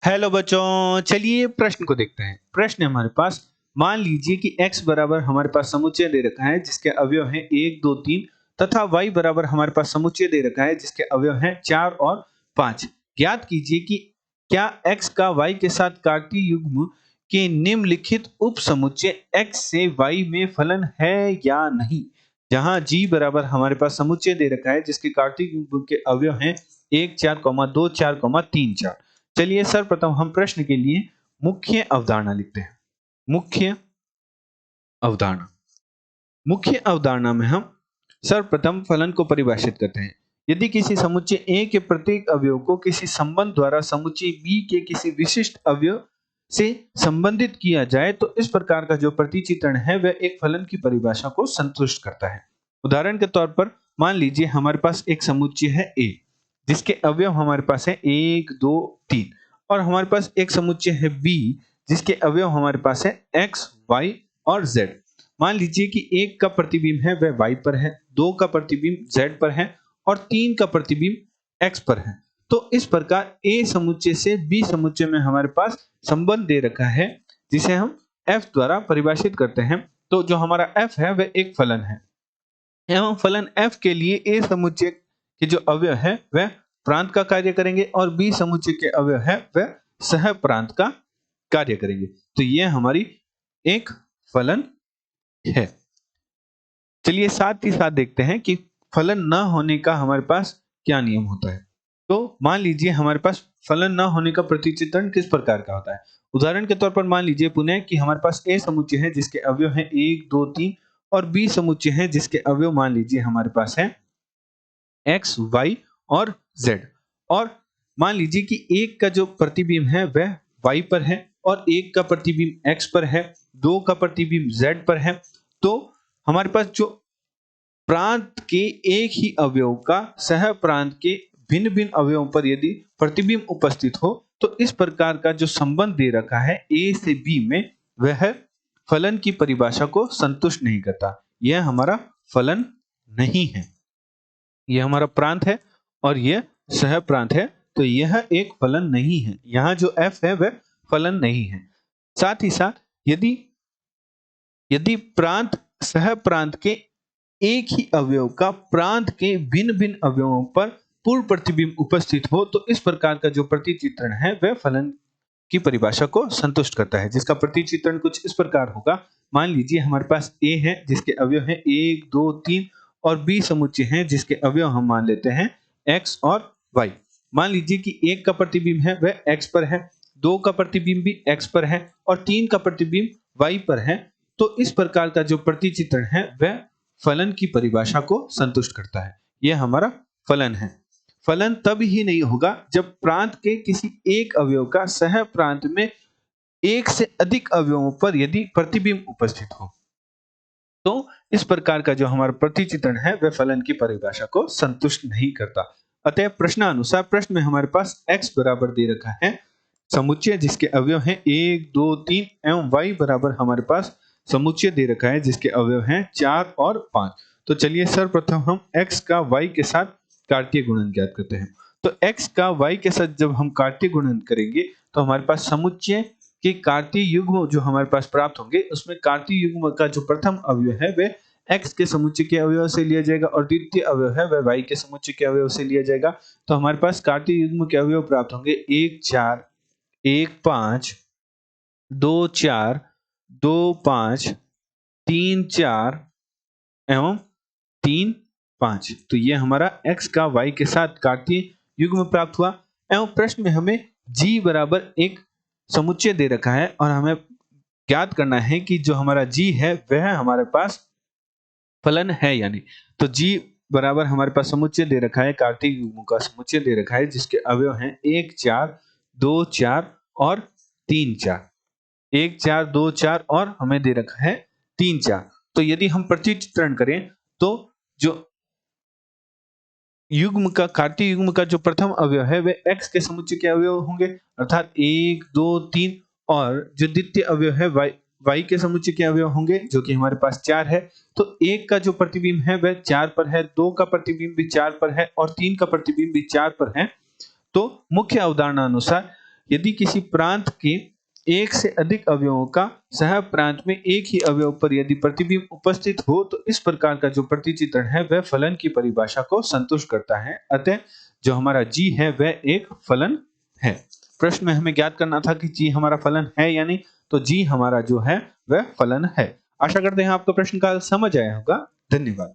Hello बच्चों, चलिए प्रश्न को देखते हैं। प्रश्न है हमारे पास, मान लीजिए कि x बराबर हमारे पास समुच्चय दे रखा है जिसके अवयव हैं 1, 2, 3 तथा y बराबर हमारे पास समुच्चय दे रखा है जिसके अवयव हैं 4 और 5। ज्ञात कीजिए कि क्या x का y के साथ कार्तीय युग्म के निम्नलिखित उप समुच्चय x से y में फलन है या नहीं। जहां g बराबर हमारे पास समुच्चय दे रखा है जिसके कार्तीय युग्म के अवयव हैं 1, 4, 2, 4, 3, 4। चलिए सर्वप्रथम हम प्रश्न के लिए मुख्य अवधारणा लिखते हैं। मुख्य अवधारणा मुख्य अवधारणा में हम सर्वप्रथम फलन को परिभाषित करते हैं। यदि किसी समुच्चय A के प्रत्येक अवयव को किसी संबंध द्वारा समुच्चय B के किसी विशिष्ट अवयव से संबंधित किया जाए तो इस प्रकार का जो प्रतिचित्रण है वह एक फलन की परिभाषा को संतुष्ट करता है। उदाहरण के तौर पर मान लीजिए हमारे पास एक समुच्चय है A जिसके अवयव हमारे पास है 1, 2, 3 और हमारे पास एक समुच्चय है B जिसके अवयव हमारे पास है x, y और z। मान लीजिए कि 1 का प्रतिबिंब है वह y पर है, 2 का प्रतिबिंब z पर है और 3 का प्रतिबिंब x पर है। तो इस प्रकार A समुच्चय से B समुच्चय में हमारे पास संबंध दे रखा है जिसे हम f द्वारा परिभाषित करते हैं। तो जो हमारा f है वह एक फलन है एवं फलन f के लिए A समुच्चय के जो अवयव है वह प्रांत का कार्य करेंगे और B समुच्चय के अवयव है वह सह प्रांत का कार्य करेंगे। तो यह हमारी एक फलन है। चलिए साथ ही साथ देखते हैं कि फलन न होने का हमारे पास क्या नियम होता है। तो मान लीजिए हमारे पास फलन न होने का प्रतिचित्रण किस प्रकार का होता है। उदाहरण के तौर पर मान लीजिए पुनः कि हमारे पास A समुच्चय है जिसके अवयव है 1, 2, 3 और B समुच्चय है जिसके अवयव मान लीजिए हमारे पास है x, y और z। और मान लीजिए कि एक का जो प्रतिबिंब है वह y पर है और एक का प्रतिबिंब x पर है, 2 का प्रतिबिंब z पर है। तो हमारे पास जो प्रांत के एक ही अवयव का सह प्रांत के भिन्न भिन्न अवयवों पर यदि प्रतिबिंब उपस्थित हो तो इस प्रकार का जो संबंध दे रखा है A से B में वह फलन की परिभाषा को संतुष्ट नहीं करता। यह हमारा फलन नहीं है। यह हमारा प्रांत है और यह सह प्रांत है, तो यह एक फलन नहीं है। यहाँ जो f है वह फलन नहीं है। साथ ही साथ यदि यदि प्रांत सह प्रांत के एक ही अवयव का प्रांत के भिन्न भिन्न अवयवों पर पूर्ण प्रतिबिंब उपस्थित हो तो इस प्रकार का जो प्रतिचित्रण है वह फलन की परिभाषा को संतुष्ट करता है, जिसका प्रतिचित्रण कुछ इस प्रकार होगा। मान लीजिए हमारे पास A है जिसके अवयव है 1, 2, 3 और B समुच्चय है जिसके अवयव हम मान लेते हैं x और y। मान लीजिए कि 1 का प्रतिबिंब है वह x पर है, 2 का प्रतिबिंब भी x पर है और 3 का प्रतिबिंब y पर है। तो इस प्रकार का जो प्रतिचित्रण है वह फलन की परिभाषा को संतुष्ट करता है। यह हमारा फलन है। फलन तब ही नहीं होगा जब प्रांत के किसी एक अवयव का सह प्रांत में एक से अधिक अवयवों पर यदि प्रतिबिंब उपस्थित हो। तो इस प्रकार का जो हमारा प्रतिचित्रण है वह फलन की परिभाषा को संतुष्ट नहीं करता। अतः प्रश्नानुसार प्रश्न में हमारे पास x बराबर दे रखा है समुच्चय जिसके अवयव हैं 1, 2, 3 एवं y बराबर हमारे पास समुच्चय दे रखा है जिसके अवयव हैं 4 और 5। तो चलिए सर्वप्रथम हम x का y के साथ कार्तीय गुणन ज्ञात करते हैं। तो x का y के साथ जब हम कार्तीय गुणन करेंगे तो हमारे पास समुच्चय के कार्तीय युग्म जो हमारे पास प्राप्त होंगे उसमें कार्तीय युग्म का जो प्रथम अवयव है वह x के समुच्चय के अवयव से लिया जाएगा और द्वितीय अवयव है वह y के समुच्चय के अवयव से लिया जाएगा। तो हमारे पास कार्तीय युग्म के अवयव प्राप्त होंगे 1, 4, 1, 5, 2, 4, 2, 5, 3, 4 एवं 3, 5। तो ये हमारा x का y के साथ कार्तीय युग्म प्राप्त हुआ। एवं प्रश्न में हमें g बराबर एक समुच्चय दे रखा है और हमें ज्ञात करना है कि जो हमारा g है वह हमारे पास फलन है या नहीं। तो g बराबर हमारे पास समुच्चय दे रखा है, कार्तीय युग्म का समुच्चय दे रखा है जिसके अवयव हैं 1, 4, 2, 4 और 3, 4। 1, 4, 2, 4 और हमें दे रखा है 3, 4। तो यदि हम प्रतिचित्रण करें तो जो युग्म का कार्तीय युग्म का जो प्रथम अवयव है वह x के समुच्चय के अवयव होंगे अर्थात 1, 2, 3 और जो द्वितीय अवयव है y के समुच्चय के अवयव होंगे जो कि हमारे पास 4 है। तो 1 का जो प्रतिबिंब है वह 4 पर है, 2 का प्रतिबिंब भी 4 पर है और 3 का प्रतिबिंब भी 4 पर है। तो मुख्य अवधारणा अनुसार यदि किसी प्रांत के एक से अधिक अवयवों का सह प्रांत में एक ही अवयव पर यदि प्रतिबिंब उपस्थित हो तो इस प्रकार का जो प्रतिचित्रण है वह फलन की परिभाषा को संतुष्ट करता है। अतः जो हमारा जी है वह एक फलन है। प्रश्न में हमें ज्ञात करना था कि जी हमारा फलन है या नहीं, तो जी हमारा जो है वह फलन है। आशा करते हैं आपको प्रश्न का समझ आया होगा। धन्यवाद।